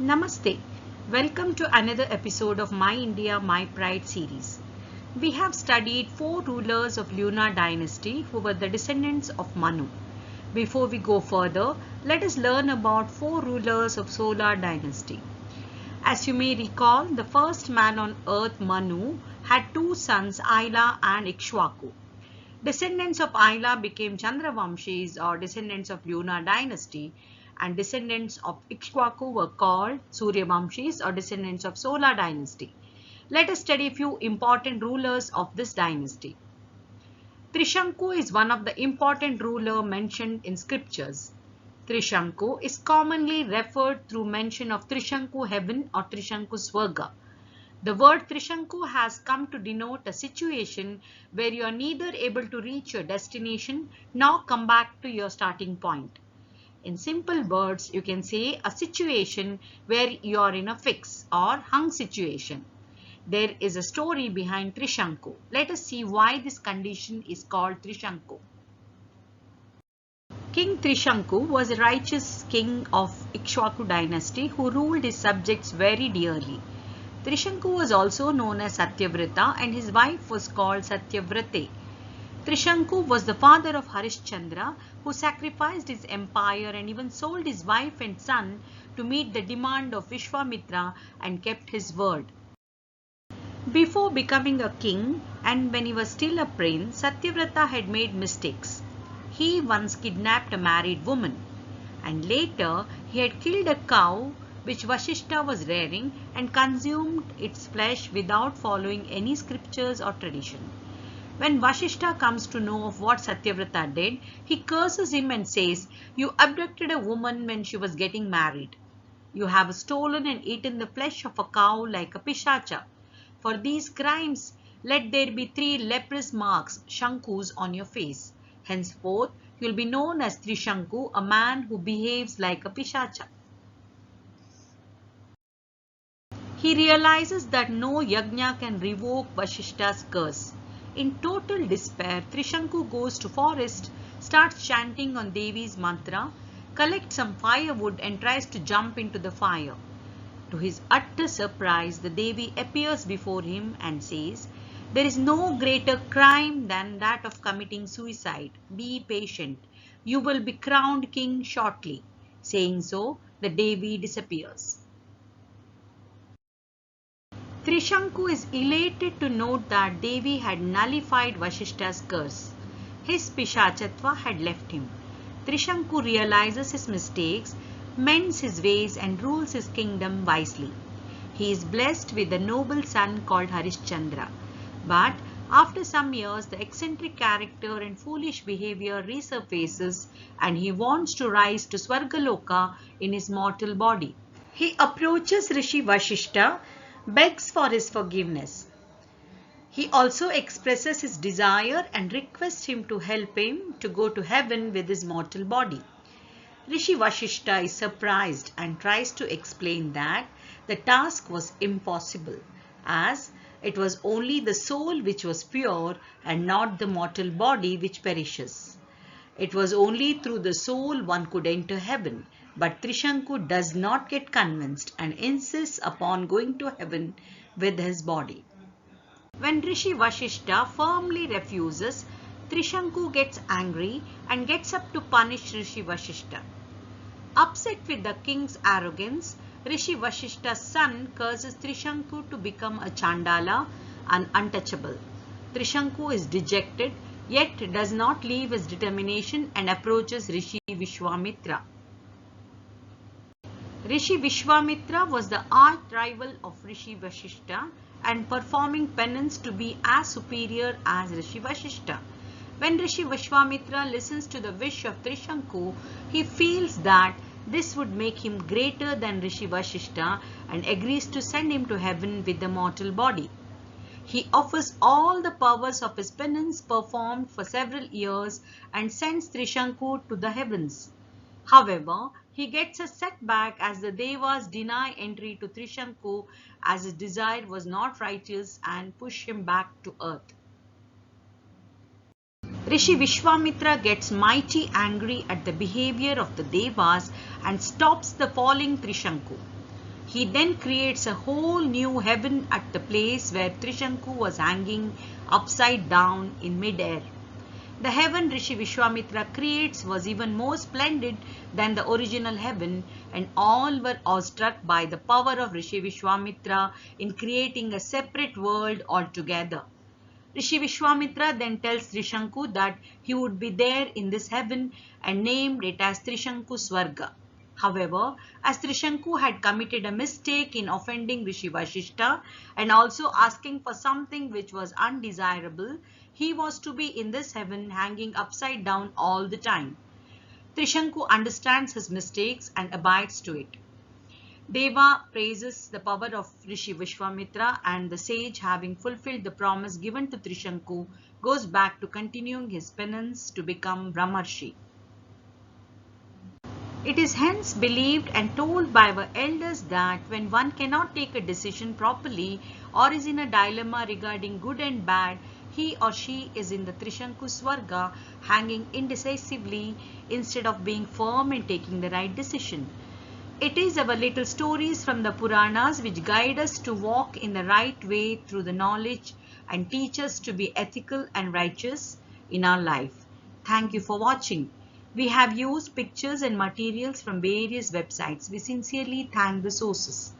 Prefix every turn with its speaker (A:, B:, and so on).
A: Namaste. Welcome to another episode of My India, My Pride series. We have studied four rulers of Luna dynasty who were the descendants of Manu. Before we go further, let us learn about four rulers of Solar dynasty. As you may recall, the first man on earth, Manu, had two sons, Aila and Ikshwaku. Descendants of Aila became Chandravamshis or descendants of Luna dynasty, and descendants of Ikshwaku were called Suryavamshis or descendants of Solar dynasty. Let us study a few important rulers of this dynasty. Trishanku is one of the important ruler mentioned in scriptures. Trishanku is commonly referred through mention of Trishanku heaven or Trishanku Swarga. The word Trishanku has come to denote a situation where you are neither able to reach your destination nor come back to your starting point. In simple words, you can say a situation where you are in a fix or hung situation. There is a story behind Trishanku. Let us see why this condition is called Trishanku. King Trishanku was a righteous king of Ikshwaku dynasty who ruled his subjects very dearly. Trishanku was also known as Satyavrata and his wife was called Satyavrate. Trishanku was the father of Harishchandra, who sacrificed his empire and even sold his wife and son to meet the demand of Vishwamitra and kept his word. Before becoming a king and when he was still a prince, Satyavrata had made mistakes. He once kidnapped a married woman and later he had killed a cow which Vashishta was rearing and consumed its flesh without following any scriptures or tradition. When Vashishta comes to know of what Satyavrata did, he curses him and says, "You abducted a woman when she was getting married. You have stolen and eaten the flesh of a cow like a pishacha. For these crimes, let there be 3 leprous marks, Shankus, on your face. Henceforth, you will be known as Trishanku, a man who behaves like a pishacha." He realizes that no yajna can revoke Vashishta's curse. In total despair, Trishanku goes to forest, starts chanting on Devi's mantra, collects some firewood and tries to jump into the fire. To his utter surprise, the Devi appears before him and says, "There is no greater crime than that of committing suicide. Be patient. You will be crowned king shortly." Saying so, the Devi disappears. Trishanku is elated to note that Devi had nullified Vashishta's curse. His Pishachatva had left him. Trishanku realizes his mistakes, mends his ways and rules his kingdom wisely. He is blessed with a noble son called Harishchandra. But after some years, the eccentric character and foolish behavior resurfaces and he wants to rise to Swargaloka in his mortal body. He approaches Rishi Vashishta, begs for his forgiveness. He also expresses his desire and requests him to help him to go to heaven with his mortal body. Rishi Vashishta is surprised and tries to explain that the task was impossible, as it was only the soul which was pure and not the mortal body which perishes. It was only through the soul one could enter heaven. But Trishanku does not get convinced and insists upon going to heaven with his body. When Rishi Vashishta firmly refuses, Trishanku gets angry and gets up to punish Rishi Vashishta. Upset with the king's arrogance, Rishi Vashishta's son curses Trishanku to become a Chandala, an untouchable. Trishanku is dejected, yet does not leave his determination and approaches Rishi Vishwamitra. Rishi Vishwamitra was the arch-rival of Rishi Vashishta and performing penance to be as superior as Rishi Vashishta. When Rishi Vishwamitra listens to the wish of Trishanku, he feels that this would make him greater than Rishi Vashishta and agrees to send him to heaven with the mortal body. He offers all the powers of his penance performed for several years and sends Trishanku to the heavens. However, he gets a setback as the Devas deny entry to Trishanku as his desire was not righteous and push him back to earth. Rishi Vishwamitra gets mighty angry at the behavior of the Devas and stops the falling Trishanku. He then creates a whole new heaven at the place where Trishanku was hanging upside down in mid-air. The heaven Rishi Vishwamitra creates was even more splendid than the original heaven, and all were awestruck by the power of Rishi Vishwamitra in creating a separate world altogether. Rishi Vishwamitra then tells Trishanku that he would be there in this heaven and named it as Trishanku Swarga. However, as Trishanku had committed a mistake in offending Rishi Vashishta and also asking for something which was undesirable, he was to be in this heaven hanging upside down all the time. Trishanku understands his mistakes and abides to it. Deva praises the power of Rishi Vishwamitra, and the sage, having fulfilled the promise given to Trishanku, goes back to continuing his penance to become Brahmarshi. It is hence believed and told by our elders that when one cannot take a decision properly or is in a dilemma regarding good and bad, he or she is in the Trishanku Swarga, hanging indecisively instead of being firm and taking the right decision. It is our little stories from the Puranas which guide us to walk in the right way through the knowledge and teach us to be ethical and righteous in our life. Thank you for watching. We have used pictures and materials from various websites. We sincerely thank the sources.